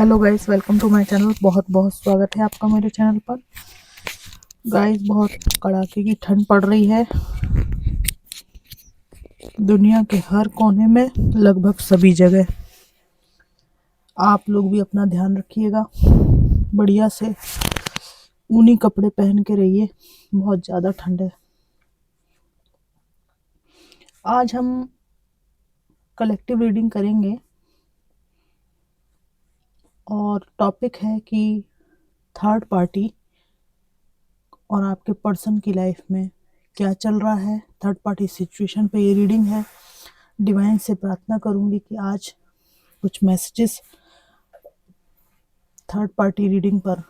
Hello guys, welcome to my channel. बहुत बहुत स्वागत है आपका मेरे चैनल पर। गाइस, बहुत कड़ाके की ठंड पड़ रही है दुनिया के हर कोने में, लगभग सभी जगह। आप लोग भी अपना ध्यान रखिएगा, बढ़िया से ऊनी कपड़े पहन के रहिए, बहुत ज़्यादा ठंड है। आज हम कलेक्टिव रीडिंग करेंगे और टॉपिक है कि थर्ड पार्टी और आपके पर्सन की लाइफ में क्या चल रहा है। थर्ड पार्टी सिचुएशन पे ये रीडिंग है। डिवाइन से प्रार्थना करूंगी कि आज कुछ मैसेजेस थर्ड पार्टी रीडिंग पर,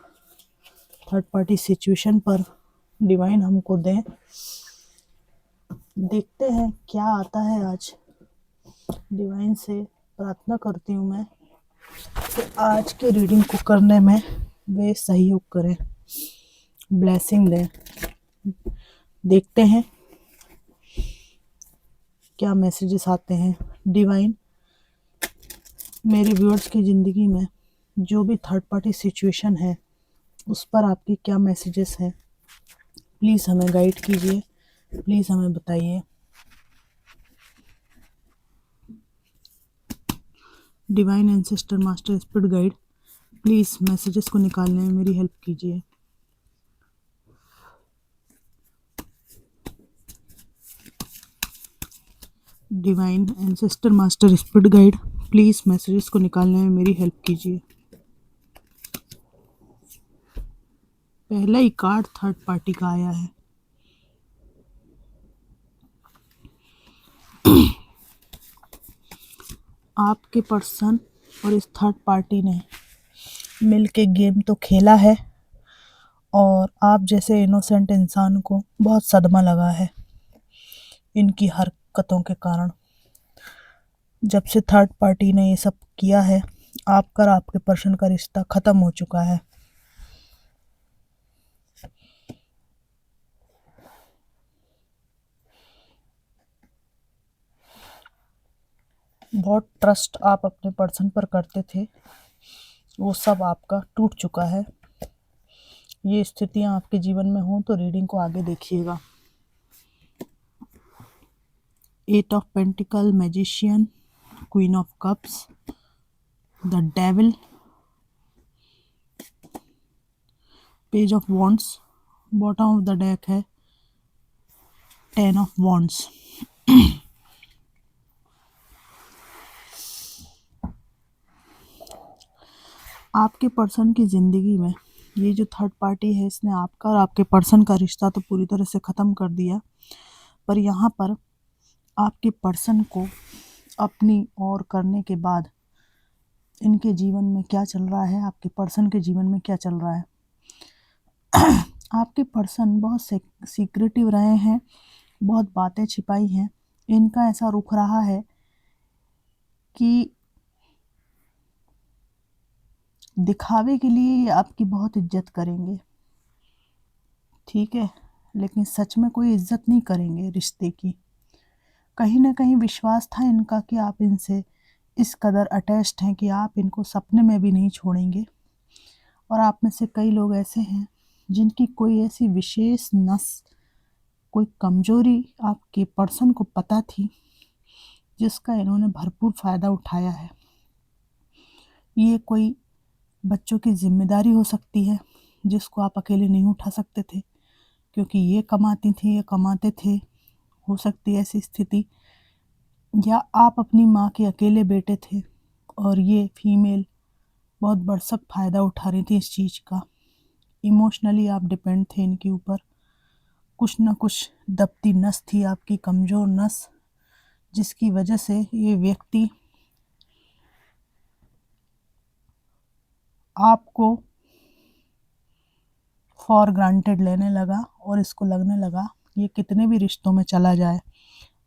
थर्ड पार्टी सिचुएशन पर डिवाइन हमको दें। देखते हैं क्या आता है आज। डिवाइन से प्रार्थना करती हूँ मैं कि आज के रीडिंग को करने में वे सहयोग करें, ब्लेसिंग दें। देखते हैं क्या मैसेजेस आते हैं। डिवाइन, मेरे व्यूअर्स की ज़िंदगी में जो भी थर्ड पार्टी सिचुएशन है उस पर आपके क्या मैसेजेस हैं, प्लीज़ हमें गाइड कीजिए, प्लीज़ हमें बताइए। Divine ancestor master spirit guide, please messages को निकालने में मेरी हेल्प कीजिए। Divine ancestor master spirit guide, please messages को निकालने में मेरी हेल्प कीजिए। पहला ही कार्ड थर्ड पार्टी का आया है। आपके पर्सन और इस थर्ड पार्टी ने मिल के गेम तो खेला है और आप जैसे इनोसेंट इंसान को बहुत सदमा लगा है इनकी हरकतों के कारण। जब से थर्ड पार्टी ने ये सब किया है, आपका और आपके पर्सन का रिश्ता ख़त्म हो चुका है। बहुत ट्रस्ट आप अपने पर्सन पर करते थे, वो सब आपका टूट चुका है। ये स्थितियाँ आपके जीवन में हों तो रीडिंग को आगे देखिएगा। 8 of pentacle, magician, queen of cups, the devil, page of wands, bottom of the deck है 10 ऑफ वॉन्ड्स। आपके पर्सन की ज़िंदगी में ये जो थर्ड पार्टी है, इसने आपका और आपके पर्सन का रिश्ता तो पूरी तरह से ख़त्म कर दिया, पर यहाँ पर आपके पर्सन को अपनी ओर करने के बाद इनके जीवन में क्या चल रहा है, आपके पर्सन के जीवन में क्या चल रहा है। आपके पर्सन बहुत सीक्रेटिव रहे हैं, बहुत बातें छिपाई हैं। इनका ऐसा रुख रहा है कि दिखावे के लिए आपकी बहुत इज्जत करेंगे, ठीक है, लेकिन सच में कोई इज्जत नहीं करेंगे रिश्ते की। कहीं ना कहीं विश्वास था इनका कि आप इनसे इस कदर अटैच्ड हैं कि आप इनको सपने में भी नहीं छोड़ेंगे। और आप में से कई लोग ऐसे हैं जिनकी कोई ऐसी विशेष नस, कोई कमजोरी आपके पर्सन को पता थी, जिसका इन्होंने भरपूर फ़ायदा उठाया है। ये कोई बच्चों की जिम्मेदारी हो सकती है जिसको आप अकेले नहीं उठा सकते थे, क्योंकि ये कमाती थी, ये कमाते थे, हो सकती है ऐसी स्थिति। या आप अपनी माँ के अकेले बेटे थे और ये फीमेल बहुत भरसक फ़ायदा उठा रही थी इस चीज़ का। इमोशनली आप डिपेंड थे इनके ऊपर। कुछ ना कुछ दबती नस थी आपकी, कमज़ोर नस, जिसकी वजह से ये व्यक्ति आपको फॉर ग्रांटेड लेने लगा और इसको लगने लगा ये कितने भी रिश्तों में चला जाए,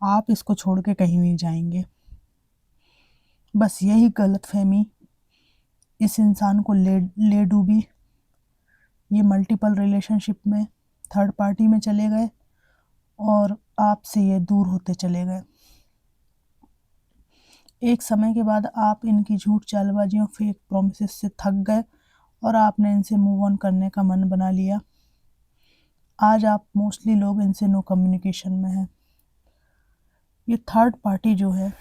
आप इसको छोड़ के कहीं नहीं जाएंगे। बस यही गलतफहमी इस इंसान को ले डूबी। ये मल्टीपल रिलेशनशिप में, थर्ड पार्टी में चले गए और आपसे ये दूर होते चले गए। एक समय के बाद आप इनकी झूठ चालबाजियों, फेक प्रोमिसेस से थक गए और आपने इनसे मूव ऑन करने का मन बना लिया। आज आप मोस्टली लोग इनसे नो कम्युनिकेशन में हैं। ये थर्ड पार्टी जो है,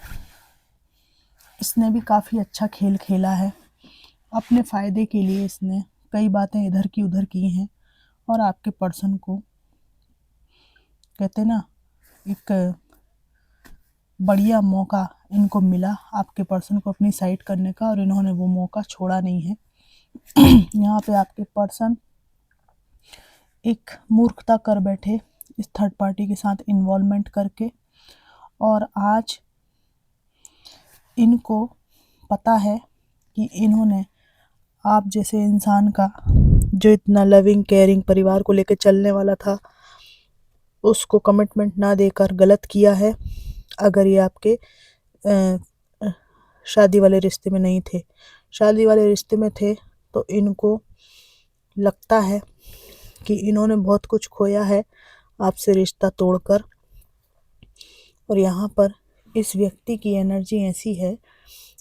इसने भी काफ़ी अच्छा खेल खेला है। अपने फ़ायदे के लिए इसने कई बातें इधर की उधर की हैं और आपके पर्सन को, कहते ना, एक बढ़िया मौका इनको मिला आपके पर्सन को अपनी साइड करने का, और इन्होंने वो मौका छोड़ा नहीं है। यहाँ पे आपके पर्सन एक मूर्खता कर बैठे इस थर्ड पार्टी के साथ इन्वॉल्वमेंट करके, और आज इनको पता है कि इन्होंने आप जैसे इंसान का, जो इतना लविंग केयरिंग परिवार को लेकर चलने वाला था, उसको कमिटमेंट ना देकर गलत किया है। अगर ये आपके शादी वाले रिश्ते में नहीं थे, शादी वाले रिश्ते में थे, तो इनको लगता है कि इन्होंने बहुत कुछ खोया है आपसे रिश्ता तोड़कर। और यहाँ पर इस व्यक्ति की एनर्जी ऐसी है,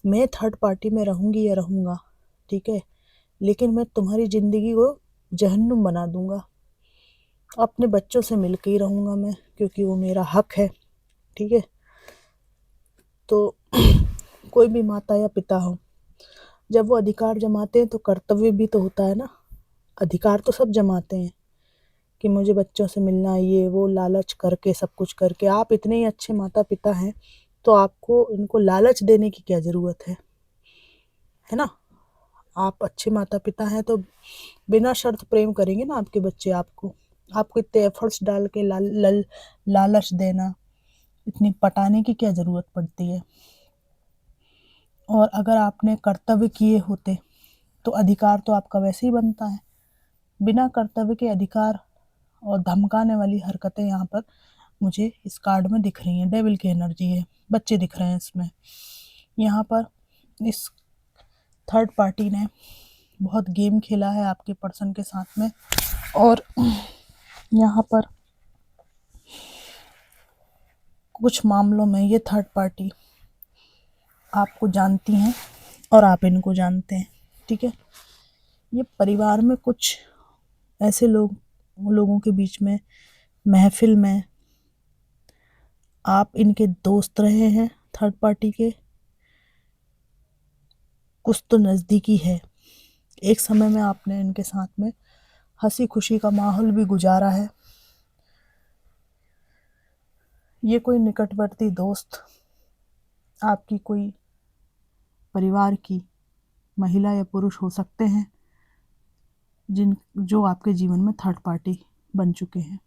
मैं थर्ड पार्टी में रहूँगी या रहूँगा, ठीक है, लेकिन मैं तुम्हारी ज़िंदगी को जहन्नुम बना दूँगा। अपने बच्चों से मिल के ही रहूँगा मैं, क्योंकि वो मेरा हक है, ठीक है। तो कोई भी माता या पिता हो, जब वो अधिकार जमाते हैं तो कर्तव्य भी तो होता है ना। अधिकार तो सब जमाते हैं कि मुझे बच्चों से मिलना, ये वो, लालच करके, सब कुछ करके। आप इतने ही अच्छे माता पिता हैं तो आपको इनको लालच देने की क्या ज़रूरत है ना। आप अच्छे माता पिता हैं तो बिना शर्त प्रेम करेंगे ना आपके बच्चे आपको। आपको इतने एफर्ट्स डाल के लालच देना, इतनी पटाने की क्या ज़रूरत पड़ती है। और अगर आपने कर्तव्य किए होते तो अधिकार तो आपका वैसे ही बनता है। बिना कर्तव्य के अधिकार और धमकाने वाली हरकतें यहाँ पर मुझे इस कार्ड में दिख रही हैं। डेविल की एनर्जी है, बच्चे दिख रहे हैं इसमें। यहाँ पर इस थर्ड पार्टी ने बहुत गेम खेला है आपके पर्सन के साथ में, और यहाँ पर कुछ मामलों में ये थर्ड पार्टी आपको जानती हैं और आप इनको जानते हैं, ठीक है। ये परिवार में कुछ ऐसे लोगों के बीच में, महफिल में आप इनके दोस्त रहे हैं थर्ड पार्टी के, कुछ तो नज़दीकी है। एक समय में आपने इनके साथ में हंसी खुशी का माहौल भी गुजारा है। ये कोई निकटवर्ती दोस्त, आपकी कोई परिवार की महिला या पुरुष हो सकते हैं जो आपके जीवन में थर्ड पार्टी बन चुके हैं।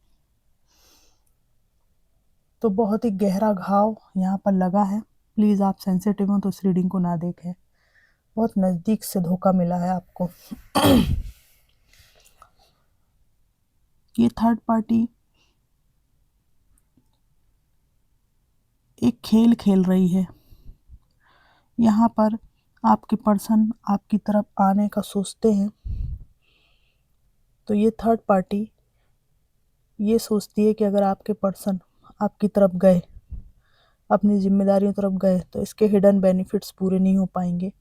तो बहुत ही गहरा घाव यहाँ पर लगा है। प्लीज़ आप सेंसिटिव हो तो इस रीडिंग को ना देखें। बहुत नज़दीक से धोखा मिला है आपको। ये थर्ड पार्टी एक खेल खेल रही है। यहाँ पर आपके पर्सन आपकी तरफ आने का सोचते हैं तो ये थर्ड पार्टी ये सोचती है कि अगर आपके पर्सन आपकी तरफ गए, अपनी जिम्मेदारियों तरफ गए, तो इसके हिडन बेनिफिट्स पूरे नहीं हो पाएंगे,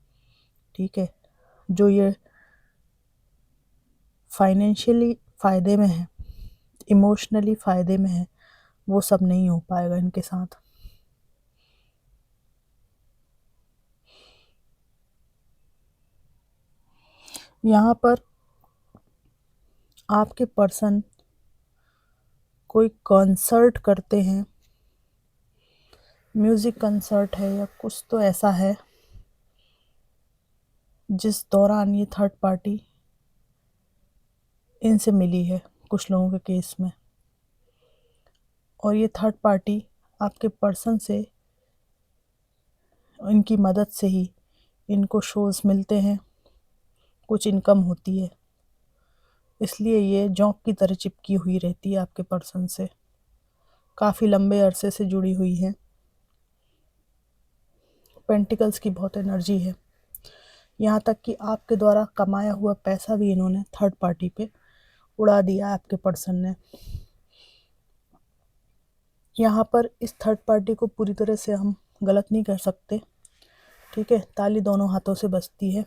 ठीक है। जो ये फाइनेंशियली फ़ायदे में है, इमोशनली फ़ायदे में है, वो सब नहीं हो पाएगा इनके साथ। यहाँ पर आपके पर्सन कोई कॉन्सर्ट करते हैं, म्यूज़िक कंसर्ट है या कुछ तो ऐसा है जिस दौरान ये थर्ड पार्टी इनसे मिली है कुछ लोगों के केस में। और ये थर्ड पार्टी आपके पर्सन से, इनकी मदद से ही इनको शोज़ मिलते हैं, कुछ इनकम होती है, इसलिए ये जौंक की तरह चिपकी हुई रहती है आपके पर्सन से। काफ़ी लंबे अरसे से जुड़ी हुई है। पेंटिकल्स की बहुत एनर्जी है। यहाँ तक कि आपके द्वारा कमाया हुआ पैसा भी इन्होंने थर्ड पार्टी पे उड़ा दिया आपके पर्सन ने। यहाँ पर इस थर्ड पार्टी को पूरी तरह से हम गलत नहीं कर सकते, ठीक है, ताली दोनों हाथों से बजती है।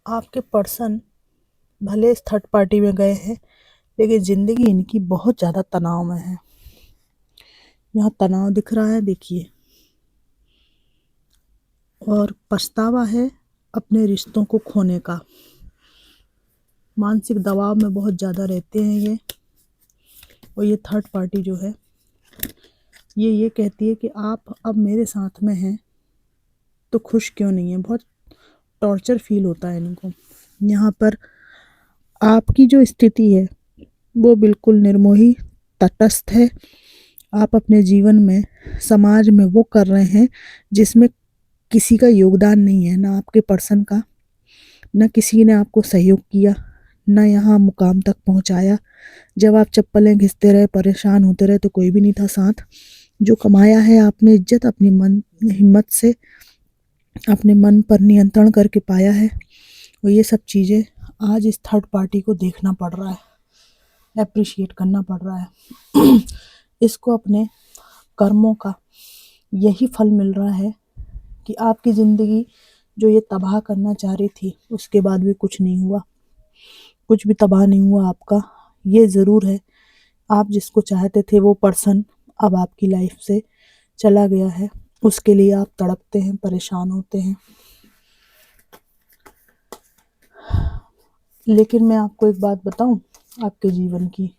आपके पर्सन भले इस थर्ड पार्टी में गए हैं, लेकिन ज़िंदगी इनकी बहुत ज़्यादा तनाव में है। यहाँ तनाव दिख रहा है, देखिए, और पछतावा है अपने रिश्तों को खोने का। मानसिक दबाव में बहुत ज़्यादा रहते हैं ये। और ये थर्ड पार्टी जो है, ये कहती है कि आप अब मेरे साथ में हैं तो खुश क्यों नहीं है। बहुत टॉर्चर फील होता है इनको। यहाँ पर आपकी जो स्थिति है वो बिल्कुल निर्मोही, तटस्थ है। आप अपने जीवन में, समाज में वो कर रहे हैं जिसमें किसी का योगदान नहीं है, ना आपके पर्सन का, ना किसी ने आपको सहयोग किया, ना यहाँ मुकाम तक पहुँचाया। जब आप चप्पलें घिसते रहे, परेशान होते रहे, तो कोई भी नहीं था साथ। जो कमाया है आपने इज्जत अपनी हिम्मत से, अपने मन पर नियंत्रण करके पाया है। और ये सब चीज़ें आज इस थर्ड पार्टी को देखना पड़ रहा है, एप्रिशिएट करना पड़ रहा है। इसको अपने कर्मों का यही फल मिल रहा है कि आपकी ज़िंदगी जो ये तबाह करना चाह रही थी, उसके बाद भी कुछ नहीं हुआ, कुछ भी तबाह नहीं हुआ आपका। ये ज़रूर है, आप जिसको चाहते थे वो पर्सन अब आपकी लाइफ से चला गया है। उसके लिए आप तड़पते हैं, परेशान होते हैं। लेकिन मैं आपको एक बात बताऊं आपके जीवन की,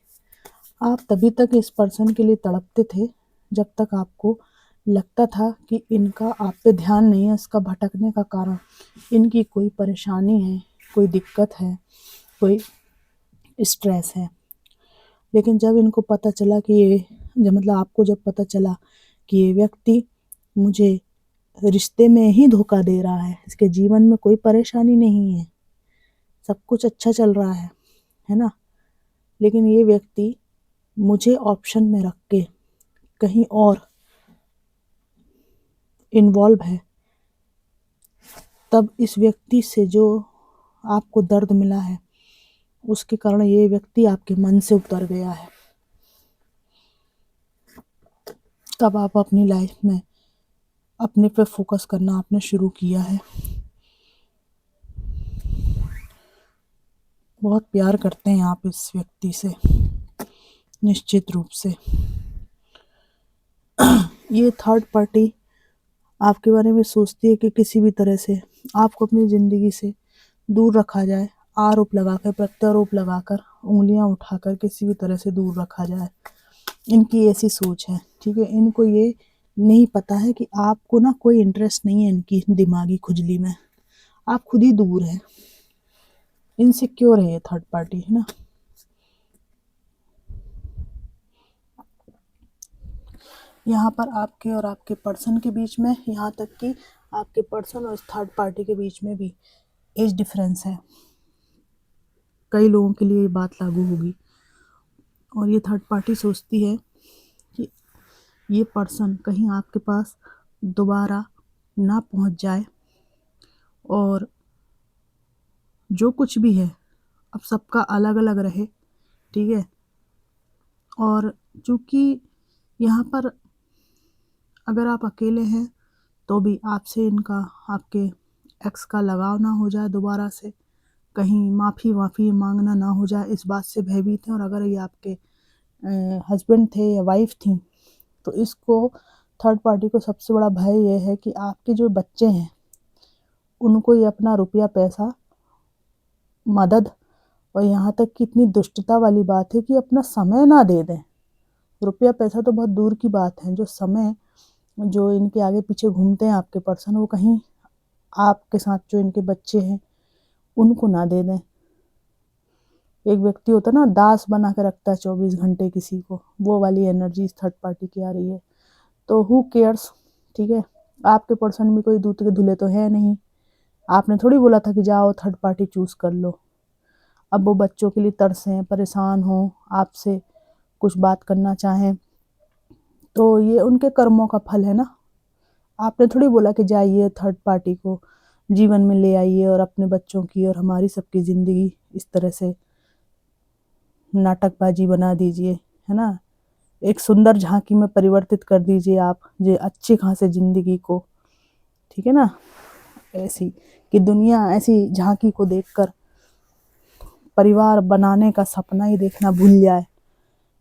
आप तभी तक इस पर्सन के लिए तड़पते थे जब तक आपको लगता था कि इनका आप पे ध्यान नहीं है। इसका भटकने का कारण इनकी कोई परेशानी है, कोई दिक्कत है, कोई स्ट्रेस है। लेकिन जब इनको पता चला कि आपको जब पता चला कि ये व्यक्ति मुझे रिश्ते में ही धोखा दे रहा है, इसके जीवन में कोई परेशानी नहीं है, सब कुछ अच्छा चल रहा है ना, लेकिन ये व्यक्ति मुझे ऑप्शन में रख के कहीं और इन्वॉल्व है, तब इस व्यक्ति से जो आपको दर्द मिला है, उसके कारण ये व्यक्ति आपके मन से उतर गया है। तब आप अपनी लाइफ में अपने पे फोकस करना आपने शुरू किया है। बहुत प्यार करते हैं आप इस व्यक्ति से, निश्चित रूप से। ये थर्ड पार्टी आपके बारे में सोचती है कि किसी भी तरह से आपको अपनी ज़िंदगी से दूर रखा जाए, आरोप लगाकर, प्रत्यारोप लगाकर, उंगलियां उठाकर किसी भी तरह से दूर रखा जाए। इनकी ऐसी सोच है, ठीक है। इनको ये नहीं पता है कि आपको ना कोई इंटरेस्ट नहीं है इनकी दिमागी खुजली में, आप खुद ही दूर है, इनसिक्योर है ये थर्ड पार्टी, है ना। यहाँ पर आपके और आपके पर्सन के बीच में, यहाँ तक कि आपके पर्सन और इस थर्ड पार्टी के बीच में भी एज डिफरेंस है। कई लोगों के लिए ये बात लागू होगी। और ये थर्ड पार्टी सोचती है कि ये पर्सन कहीं आपके पास दोबारा ना पहुंच जाए, और जो कुछ भी है अब सबका अलग अलग रहे, ठीक है। और चूँकि यहाँ पर अगर आप अकेले हैं तो भी आपसे इनका, आपके एक्स का लगाव ना हो जाए दोबारा से, कहीं माफ़ी मांगना ना हो जाए, इस बात से भयभीत हैं। और अगर ये आपके हस्बैंड थे या वाइफ थी, तो इसको, थर्ड पार्टी को सबसे बड़ा भय ये है कि आपके जो बच्चे हैं उनको ये अपना रुपया पैसा, मदद, और यहाँ तक कि इतनी दुष्टता वाली बात है कि अपना समय ना दे दें। रुपया पैसा तो बहुत दूर की बात है, जो समय, जो इनके आगे पीछे घूमते हैं आपके पर्सन, वो कहीं आपके साथ जो इनके बच्चे हैं उनको ना दे दें। एक व्यक्ति होता है ना, दास बना के रखता है 24 घंटे किसी को, वो वाली एनर्जी इस थर्ड पार्टी की आ रही है। तो हु केयर्स, ठीक है। आपके पर्सन में कोई दूध के धुले तो है नहीं, आपने थोड़ी बोला था कि जाओ थर्ड पार्टी चूज कर लो। अब वो बच्चों के लिए तरसें, परेशान हो, आपसे कुछ बात करना चाहें, तो ये उनके कर्मों का फल है ना। आपने थोड़ी बोला कि जाइए थर्ड पार्टी को जीवन में ले आइए और अपने बच्चों की और हमारी सबकी ज़िंदगी इस तरह से नाटकबाजी बना दीजिए, है ना। एक सुंदर झांकी में परिवर्तित कर दीजिए आप जे अच्छे खासे ज़िंदगी को, ठीक है ना। ऐसी कि दुनिया ऐसी झांकी को देखकर परिवार बनाने का सपना ही देखना भूल जाए।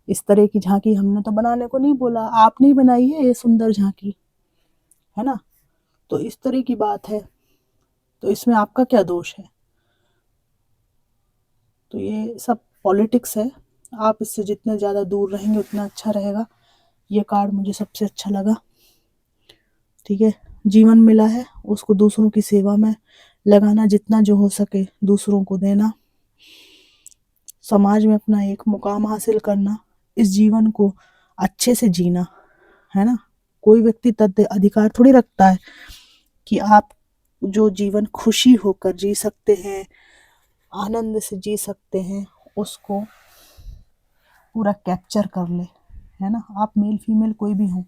इस तरह की झांकी हमने तो बनाने को नहीं बोला, आपने ही बनाई है ये सुंदर झांकी, है ना। तो इस तरह की बात है, तो इसमें आपका क्या दोष है। तो ये सब पॉलिटिक्स है, आप इससे जितने ज़्यादा दूर रहेंगे उतना अच्छा रहेगा। ये कार्ड मुझे सबसे अच्छा लगा, ठीक है। जीवन मिला है उसको दूसरों की सेवा में लगाना, जितना जो हो सके दूसरों को देना, समाज में अपना एक मुकाम हासिल करना, इस जीवन को अच्छे से जीना, है ना। कोई व्यक्ति तद अधिकार थोड़ी रखता है कि आप जो जीवन खुशी होकर जी सकते हैं, आनंद से जी सकते हैं, उसको पूरा कैप्चर कर ले, है ना। आप मेल फीमेल कोई भी हो,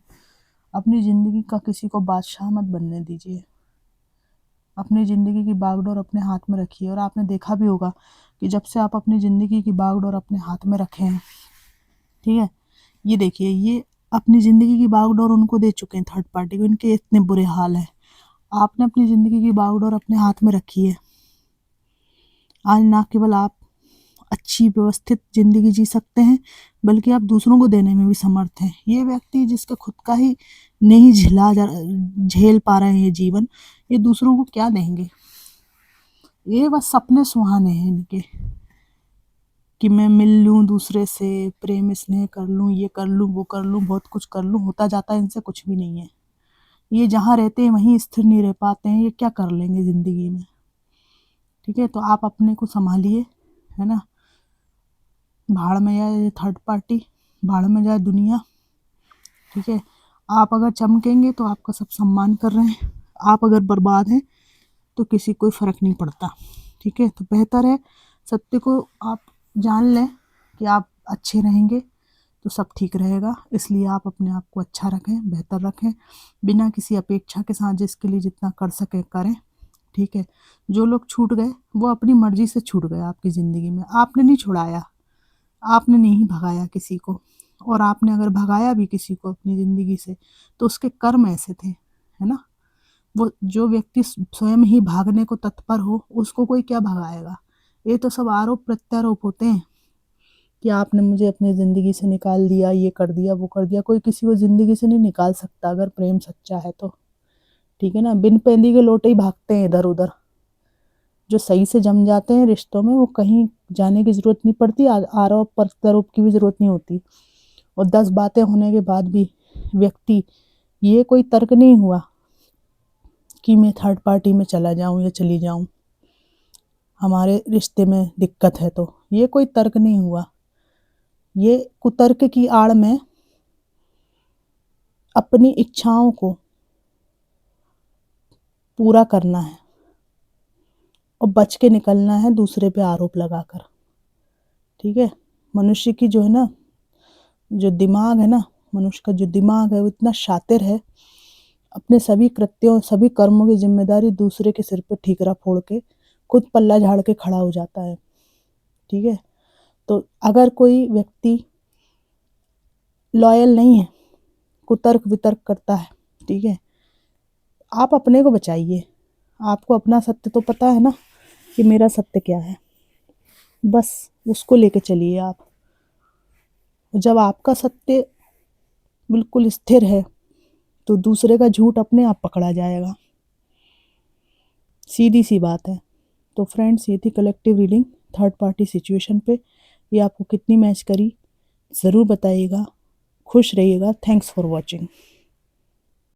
अपनी ज़िंदगी का किसी को बादशाह मत बनने दीजिए। अपनी ज़िंदगी की बागडोर अपने हाथ में रखिए। और आपने देखा भी होगा कि जब से आप अपनी ज़िंदगी की बागडोर अपने हाथ में रखे हैं, ठीक है, ये देखिए, ये अपनी ज़िंदगी की बागडोर उनको दे चुके हैं थर्ड पार्टी को, इनके इतने बुरे हाल हैं। आपने अपनी ज़िंदगी की बागडोर अपने हाथ में रखी है। आज ना केवल आप अच्छी व्यवस्थित ज़िंदगी जी सकते हैं, बल्कि आप दूसरों को देने में भी समर्थ हैं। ये व्यक्ति जिसका खुद का ही नहीं झेल पा रहे हैं ये जीवन, ये दूसरों को क्या देंगे। ये बस सपने सुहाने हैं इनके कि मैं मिल लूँ दूसरे से, प्रेम स्नेह कर लूँ, ये कर लूँ, वो कर लूँ, बहुत कुछ कर लूँ, होता जाता है इनसे कुछ भी नहीं है। ये जहाँ रहते हैं वहीं स्थिर नहीं रह पाते हैं, ये क्या कर लेंगे ज़िंदगी में, ठीक है। तो आप अपने को संभालिए, है ना। भाड़ में जाए थर्ड पार्टी, भाड़ में जाए दुनिया, ठीक है। आप अगर चमकेंगे तो आपका सब सम्मान कर रहे हैं, आप अगर बर्बाद हैं तो किसी कोई फ़र्क नहीं पड़ता, ठीक है। तो बेहतर है सत्य को आप जान लें कि आप अच्छे रहेंगे तो सब ठीक रहेगा। इसलिए आप अपने आप को अच्छा रखें, बेहतर रखें, बिना किसी अपेक्षा के साथ जिसके लिए जितना कर सकें करें, ठीक है। जो लोग छूट गए वो अपनी मर्ज़ी से छूट गए आपकी ज़िंदगी में, आपने नहीं छुड़ाया, आपने नहीं भगाया किसी को। और आपने अगर भगाया भी किसी को अपनी ज़िंदगी से तो उसके कर्म ऐसे थे, है ना। वो जो व्यक्ति स्वयं ही भागने को तत्पर हो उसको कोई क्या भगाएगा। ये तो सब आरोप प्रत्यारोप होते हैं कि आपने मुझे अपनी ज़िंदगी से निकाल दिया, ये कर दिया, वो कर दिया। कोई किसी को ज़िंदगी से नहीं निकाल सकता अगर प्रेम सच्चा है तो, ठीक है ना। बिन पैंदी के लोटे ही भागते हैं इधर उधर। जो सही से जम जाते हैं रिश्तों में वो कहीं जाने की ज़रूरत नहीं पड़ती, आरोप प्रत्यारोप की भी ज़रूरत नहीं होती। और 10 बातें होने के बाद भी व्यक्ति, ये कोई तर्क नहीं हुआ कि मैं थर्ड पार्टी में चला जाऊं या चली जाऊं, हमारे रिश्ते में दिक्कत है, तो ये कोई तर्क नहीं हुआ। ये कुतर्क की आड़ में अपनी इच्छाओं को पूरा करना है और बच के निकलना है दूसरे पे आरोप लगाकर, ठीक है। मनुष्य की जो है ना, जो दिमाग है ना, मनुष्य का जो दिमाग है वो इतना शातिर है, अपने सभी कृत्यों सभी कर्मों की जिम्मेदारी दूसरे के सिर पर ठीकरा फोड़ के खुद पल्ला झाड़ के खड़ा हो जाता है, ठीक है। तो अगर कोई व्यक्ति लॉयल नहीं है, कुतर्क वितर्क करता है, ठीक है, आप अपने को बचाइए। आपको अपना सत्य तो पता है ना कि मेरा सत्य क्या है, बस उसको लेके चलिए आप। जब आपका सत्य बिल्कुल स्थिर है तो दूसरे का झूठ अपने आप पकड़ा जाएगा, सीधी सी बात है। तो फ्रेंड्स, ये थी collective reading third party situation पे। ये आपको कितनी मैच करी ज़रूर बताइएगा। खुश रहिएगा। Thanks for watching.